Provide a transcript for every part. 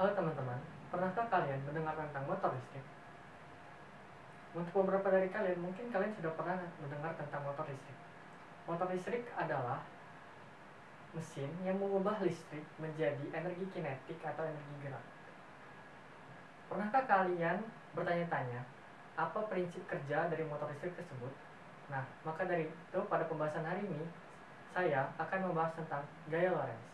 Halo teman-teman, pernahkah kalian mendengar tentang motor listrik? Untuk beberapa dari kalian, mungkin kalian sudah pernah mendengar tentang motor listrik. Motor listrik adalah mesin yang mengubah listrik menjadi energi kinetik atau energi gerak. Pernahkah kalian bertanya-tanya, apa prinsip kerja dari motor listrik tersebut? Nah, maka dari itu pada pembahasan hari ini, saya akan membahas tentang gaya Lorentz.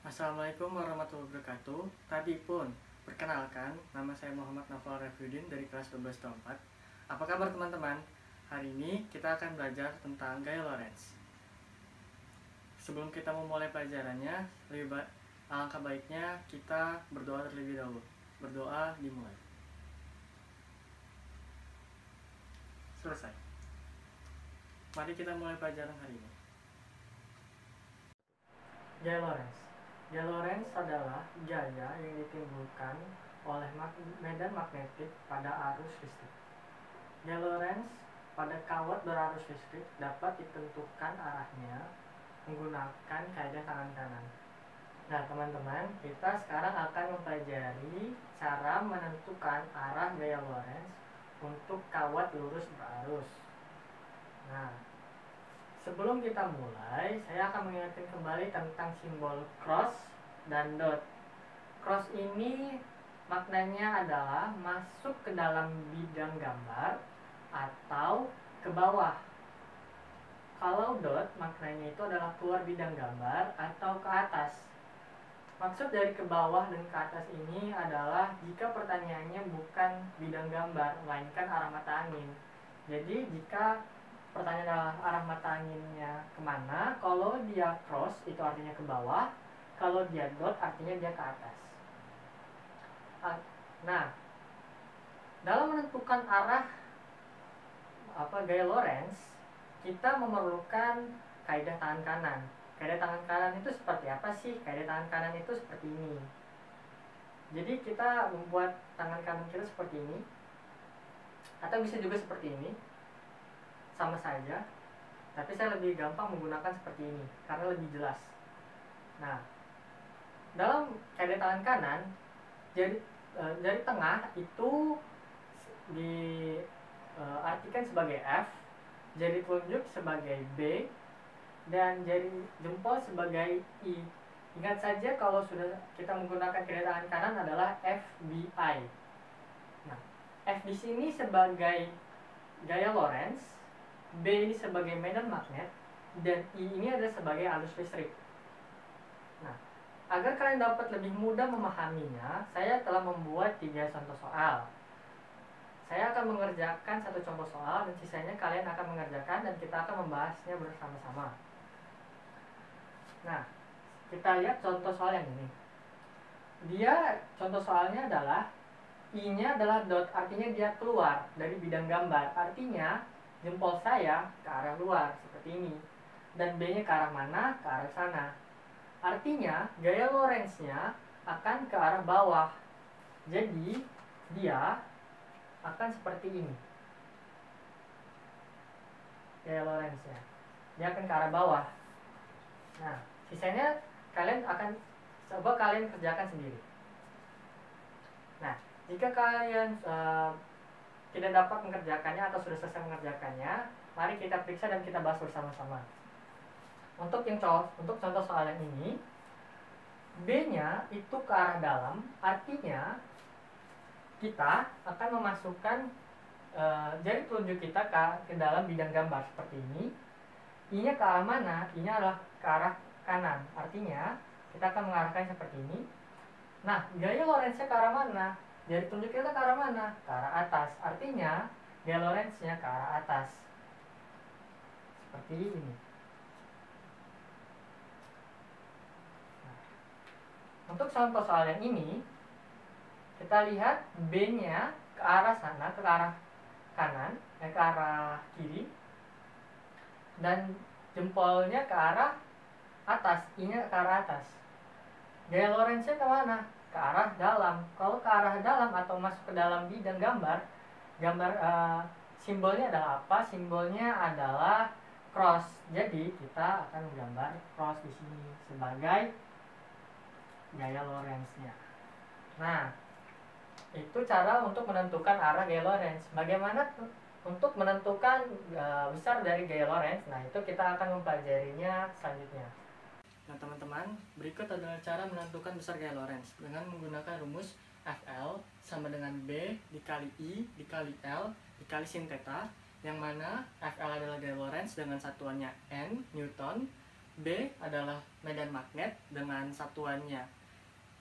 Assalamualaikum warahmatullahi wabarakatuh. Tadi pun, perkenalkan, nama saya Muhammad Nafal Refudin dari kelas 12 4. Apa kabar teman-teman? Hari ini kita akan belajar tentang gaya Lorentz. Sebelum kita memulai pelajarannya, alangkah baiknya kita berdoa terlebih dahulu. Berdoa dimulai. Selesai. Mari kita mulai pelajaran hari ini. Gaya Lorentz. Gaya Lorentz adalah gaya yang ditimbulkan oleh medan magnetik pada arus listrik. Gaya Lorentz pada kawat berarus listrik dapat ditentukan arahnya menggunakan kaidah tangan kanan. Nah teman-teman, kita sekarang akan mempelajari cara menentukan arah gaya Lorentz untuk kawat lurus berarus. Nah, sebelum kita mulai, saya akan mengingatkan kembali tentang simbol cross dan dot. Cross ini maknanya adalah masuk ke dalam bidang gambar atau ke bawah. Kalau dot maknanya itu adalah keluar bidang gambar atau ke atas. Maksud dari ke bawah dan ke atas ini adalah jika pertanyaannya bukan bidang gambar, melainkan arah mata angin. Jadi jika pertanyaan adalah arah mata anginnya kemana, kalau dia cross itu artinya ke bawah, kalau dia dot artinya dia ke atas. Nah, dalam menentukan arah gaya Lorentz, kita memerlukan kaidah tangan kanan. Kaidah tangan kanan itu seperti apa sih? Kaidah tangan kanan itu seperti ini. Jadi kita membuat tangan kanan kita seperti ini, atau bisa juga seperti ini. Sama saja, tapi saya lebih gampang menggunakan seperti ini karena lebih jelas. Nah, dalam kaidah tangan kanan, jari tengah itu diartikan sebagai F, jari telunjuk sebagai B, dan jari jempol sebagai I. Ingat saja kalau sudah kita menggunakan kaidah tangan kanan adalah FBI. Nah, F di sini sebagai gaya Lorentz, B ini sebagai medan magnet, dan I ini adalah sebagai arus listrik. Nah, agar kalian dapat lebih mudah memahaminya, saya telah membuat 3 contoh soal. Saya akan mengerjakan 1 contoh soal dan sisanya kalian akan mengerjakan dan kita akan membahasnya bersama-sama. Nah, kita lihat contoh soal yang ini. Contoh soalnya adalah I-nya adalah dot, artinya dia keluar dari bidang gambar. Artinya jempol saya ke arah luar seperti ini, dan B-nya ke arah mana? Ke arah sana. Artinya gaya Lorentz-nya akan ke arah bawah. Jadi dia akan seperti ini. Gaya Lorentz-nya dia akan ke arah bawah. Nah, sisanya kalian kerjakan sendiri. Nah, jika kalian tidak dapat mengerjakannya atau sudah selesai mengerjakannya, mari kita periksa dan kita bahas bersama-sama. Untuk contoh soal yang ini, B-nya itu ke arah dalam, artinya kita akan memasukkan jari telunjuk kita ke dalam bidang gambar seperti ini. I-nya ke arah mana? I-nya adalah ke arah kanan, artinya kita akan mengarahkan seperti ini. Nah, gaya Lorentz-nya ke arah mana? Jari telunjuk kita ke arah mana? Ke arah atas. Artinya gaya Lorentz-nya ke arah atas. Seperti ini. Nah, untuk contoh soal yang ini, kita lihat B-nya ke arah sana, ke arah kanan, ke arah kiri. Dan jempolnya ke arah atas, I-nya ke arah atas. Gaya Lorentz-nya ke mana? Ke arah dalam. Kalau ke arah dalam atau masuk ke dalam bidang gambar, simbolnya adalah apa? Simbolnya adalah cross. Jadi kita akan menggambar cross di sini sebagai gaya Lorentz-nya. Nah, itu cara untuk menentukan arah gaya Lorentz. Bagaimana untuk menentukan besar dari gaya Lorentz? Nah, itu kita akan mempelajarinya selanjutnya. Nah, teman-teman, berikut adalah cara menentukan besar gaya Lorentz dengan menggunakan rumus FL sama dengan B dikali I dikali L dikali sin theta, yang mana FL adalah gaya Lorentz dengan satuannya N, Newton, B adalah medan magnet dengan satuannya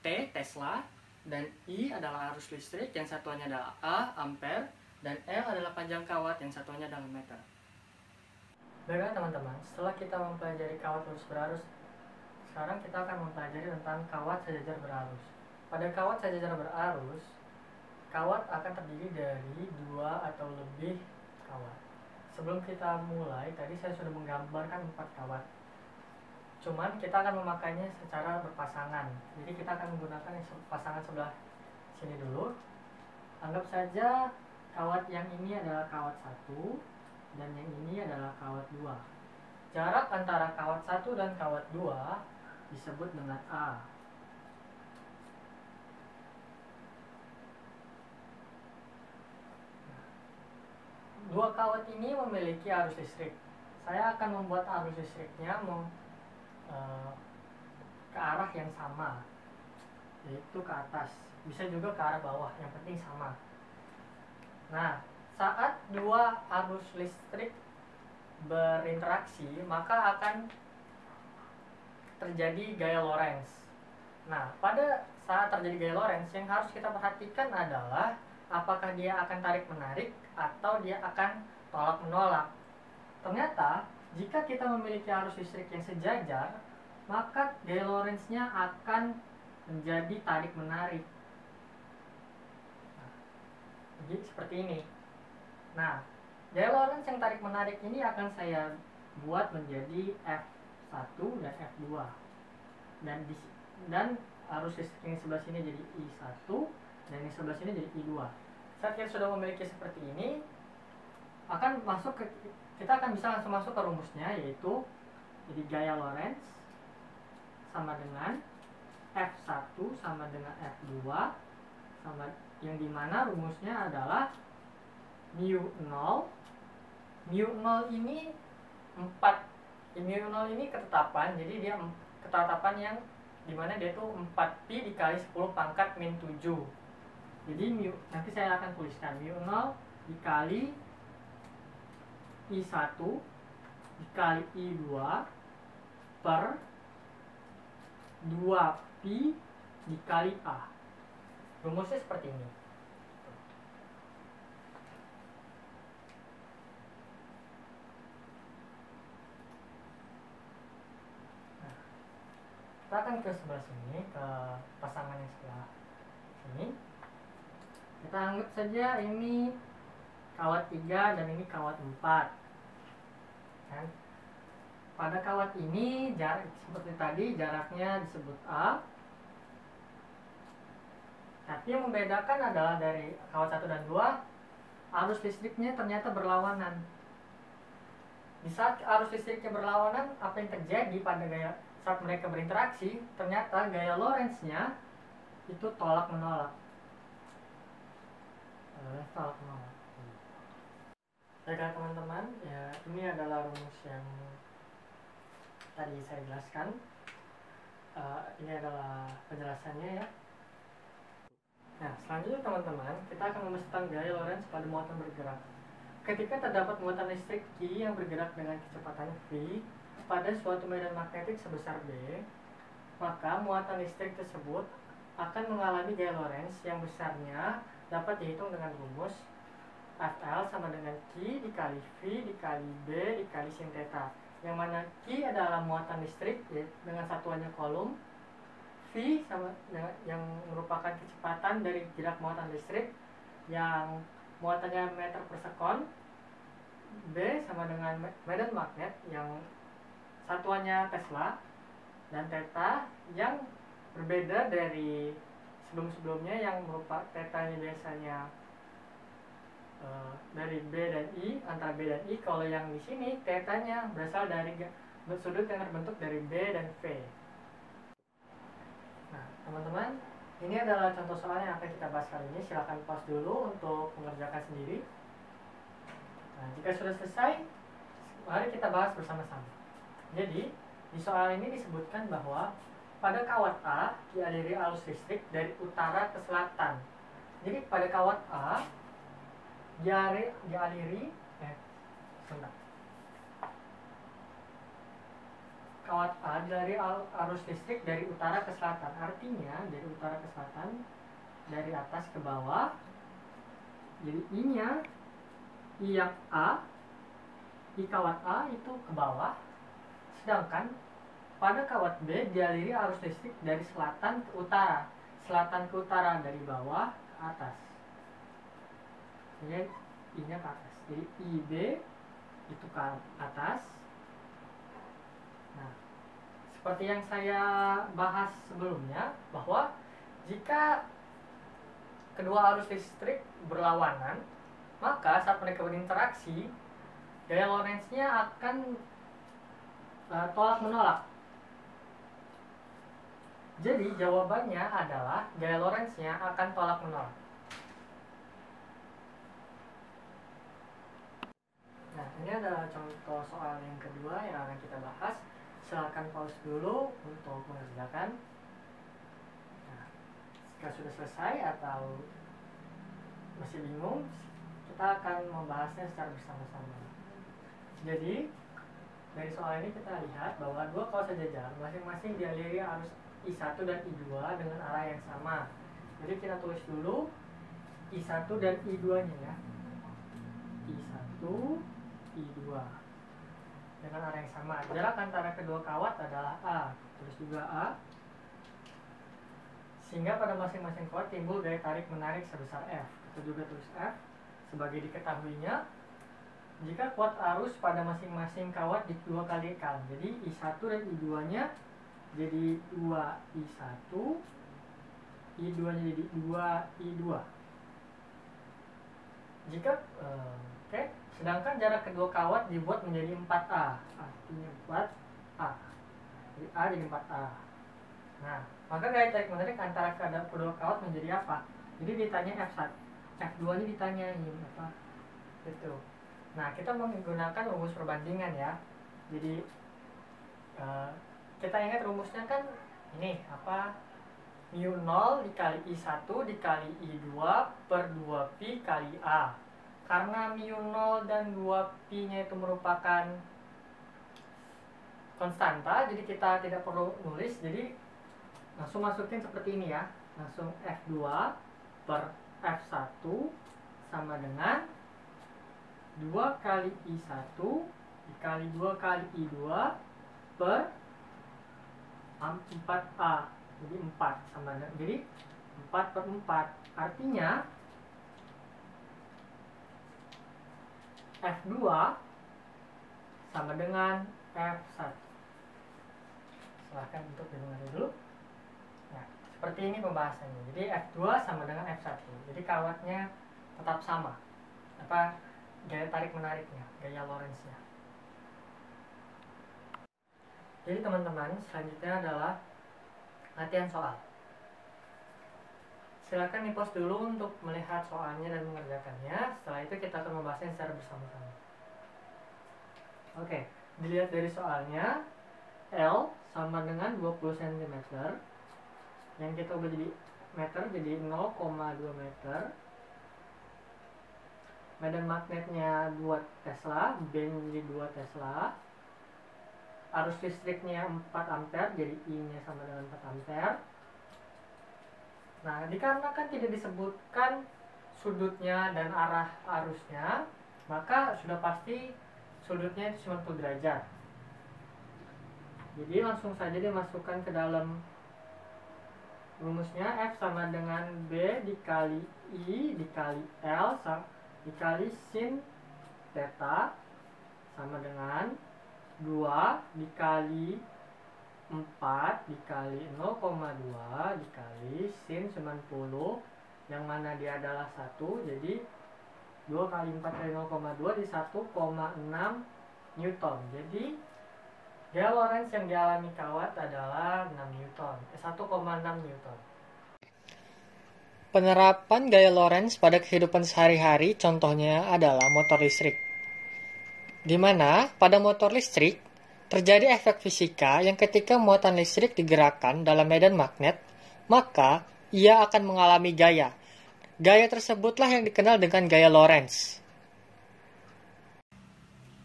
T, Tesla, dan I adalah arus listrik yang satuannya adalah A, ampere, dan L adalah panjang kawat yang satuannya adalah meter. Baiklah teman-teman, setelah kita mempelajari kawat lurus berarus, sekarang kita akan mempelajari tentang kawat sejajar berarus. Pada kawat sejajar berarus, kawat akan terdiri dari 2 atau lebih kawat. Sebelum kita mulai, tadi saya sudah menggambarkan 4 kawat. Cuman kita akan memakainya secara berpasangan. Jadi kita akan menggunakan pasangan sebelah sini dulu. Anggap saja kawat yang ini adalah kawat 1 dan yang ini adalah kawat 2. Jarak antara kawat 1 dan kawat 2 disebut dengan A. Dua kawat ini memiliki arus listrik. Saya akan membuat arus listriknya ke arah yang sama, yaitu ke atas. Bisa juga ke arah bawah, yang penting sama. Nah, saat dua arus listrik berinteraksi, maka akan terjadi gaya Lorentz. Nah, pada saat terjadi gaya Lorentz, yang harus kita perhatikan adalah apakah dia akan tarik-menarik atau dia akan tolak-menolak. Ternyata, jika kita memiliki arus listrik yang sejajar, maka gaya Lorentz-nya akan menjadi tarik-menarik. Nah, jadi seperti ini. Nah, gaya Lorentz yang tarik-menarik ini akan saya buat menjadi F1 dan F2. Dan arus listrik yang sebelah sini jadi I1 dan yang sebelah sini jadi I2. Saat kita sudah memiliki seperti ini, kita akan bisa langsung masuk ke rumusnya, yaitu jadi gaya Lorentz sama dengan F1 sama dengan F2 sama yang dimana rumusnya adalah mu 0. Mu 0 ini 4. Mu 0 ini ketetapan, jadi dia ketetapan yang dimana dia itu 4pi dikali 10 pangkat min 7. Jadi nanti saya akan tuliskan mu 0 dikali I1 dikali I2 per 2pi dikali A. Rumusnya seperti ini. Nah, kita akan ke sebelah sini, ke pasangan yang sebelah sini. Kita anggap saja ini kawat 3 dan ini kawat 4. Kan? Pada kawat ini jarak seperti tadi, jaraknya disebut A. Tapi yang membedakan adalah dari kawat 1 dan 2, arus listriknya ternyata berlawanan. Di saat arus listriknya berlawanan, apa yang terjadi saat mereka berinteraksi, ternyata gaya Lorentz-nya itu tolak-menolak. Baiklah teman-teman, ya ini adalah rumus yang tadi saya jelaskan. Ini adalah penjelasannya ya. Nah, selanjutnya teman-teman, kita akan membahas tentang gaya Lorentz pada muatan bergerak. Ketika terdapat muatan listrik Q yang bergerak dengan kecepatan V pada suatu medan magnetik sebesar B, maka muatan listrik tersebut akan mengalami gaya Lorentz yang besarnya dapat dihitung dengan rumus FL sama dengan Q dikali V dikali B dikali sin theta, yang mana Q adalah muatan listrik dengan satuannya coulomb, V sama yang merupakan kecepatan dari gerak muatan listrik yang muatannya meter per sekon, B sama dengan medan magnet yang satuannya Tesla, dan theta yang berbeda dari sebelum-sebelumnya yang merupakan tetanya biasanya dari B dan I, antara B dan I. Kalau yang di sini tetanya berasal dari sudut yang terbentuk dari B dan V. Nah, teman-teman, ini adalah contoh soal yang akan kita bahas kali ini. Silakan pause dulu untuk mengerjakan sendiri. Nah, jika sudah selesai, mari kita bahas bersama-sama. Jadi, di soal ini disebutkan bahwa pada kawat A dialiri arus listrik dari utara ke selatan. Jadi pada kawat A kawat A dialiri arus listrik dari utara ke selatan. Artinya dari utara ke selatan, dari atas ke bawah. Jadi I-nya, I yang A, I kawat A itu ke bawah. Sedangkan pada kawat B dialiri arus listrik dari selatan ke utara. Selatan ke utara, dari bawah ke atas. Jadi I-nya ke atas. Jadi IB itu ke atas. Nah, seperti yang saya bahas sebelumnya, bahwa jika kedua arus listrik berlawanan, maka saat mereka berinteraksi, gaya Lorentz-nya akan tolak menolak. Jadi jawabannya adalah gaya Lorentz-nya akan tolak menolak. Nah, ini adalah contoh soal yang kedua yang akan kita bahas. Silakan pause dulu untuk mengerjakan. Nah, jika sudah selesai atau masih bingung, kita akan membahasnya secara bersama-sama. Jadi dari soal ini kita lihat bahwa dua kawat sejajar masing-masing dialiri arus I1 dan I2 dengan arah yang sama. Jadi kita tulis dulu I1 dan I2-nya ya. I1, I2 dengan arah yang sama. Jarak antara kedua kawat adalah A. Tulis juga A. Sehingga pada masing-masing kawat timbul gaya tarik menarik sebesar F. Kita juga tulis F. Sebagai diketahuinya, jika kuat arus pada masing-masing kawat dua kalikan. Jadi I1 dan I2-nya jadi 2I1, I2-nya jadi 2I2. Jika sedangkan jarak kedua kawat dibuat menjadi 4A. Artinya 4A. Jadi A jadi 4A. Nah, maka gaya tarik menarik antara kedua kawat menjadi apa? Jadi ditanya F1. F2-nya ditanyain apa? Itu. Nah, kita menggunakan rumus perbandingan ya. Jadi kita ingat rumusnya kan ini apa? mu0 dikali I1 dikali I2 per 2pi kali A. Karena mu0 dan 2pi-nya itu merupakan konstanta, jadi kita tidak perlu nulis. Jadi langsung masukin seperti ini ya. Langsung F2 per F1 sama dengan 2 kali I1 dikali 2 kali I2 per 4A. Jadi 4 sama dengan, jadi 4 per 4. Artinya F2 sama dengan F1. Silahkan untuk didengar dulu. Nah, seperti ini pembahasannya. Jadi F2 sama dengan F1. Jadi kawatnya tetap sama. Apa gaya tarik menariknya, gaya Lorentz-nya. Jadi teman-teman, selanjutnya adalah latihan soal. Silakan di-pause dulu untuk melihat soalnya dan mengerjakannya. Setelah itu kita akan membahasnya secara bersama-sama. Oke, dilihat dari soalnya, L sama dengan 20 cm. Yang kita ubah jadi meter, jadi 0,2 meter. Medan magnetnya 2 Tesla, B-nya jadi 2 Tesla. Arus listriknya 4 ampere, jadi I-nya sama dengan 4 ampere. Nah, dikarenakan tidak disebutkan sudutnya dan arah arusnya, maka sudah pasti sudutnya itu 90 derajat. Jadi langsung saja dimasukkan ke dalam rumusnya. F sama dengan B dikali I dikali L dikali sin theta sama dengan 2 dikali 4 dikali 0,2 dikali sin 90, yang mana dia adalah 1. Jadi 2 kali 4 kali 0,2 di 1,6 Newton. Jadi Gaya Lorentz yang dialami kawat adalah 6 Newton, 1,6 Newton. Penerapan gaya Lorentz pada kehidupan sehari-hari contohnya adalah motor listrik. Di mana pada motor listrik terjadi efek fisika yang ketika muatan listrik digerakkan dalam medan magnet, maka ia akan mengalami gaya. Gaya tersebutlah yang dikenal dengan gaya Lorentz.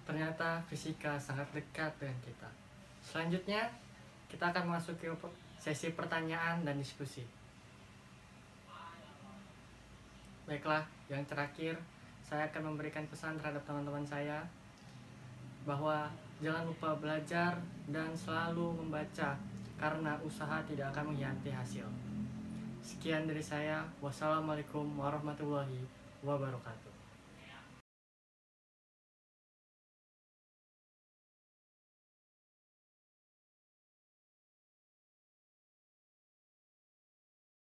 Ternyata fisika sangat dekat dengan kita. Selanjutnya, kita akan memasuki sesi pertanyaan dan diskusi. Baiklah, yang terakhir, saya akan memberikan pesan terhadap teman-teman saya bahwa jangan lupa belajar dan selalu membaca karena usaha tidak akan mengkhianati hasil. Sekian dari saya. Wassalamualaikum warahmatullahi wabarakatuh.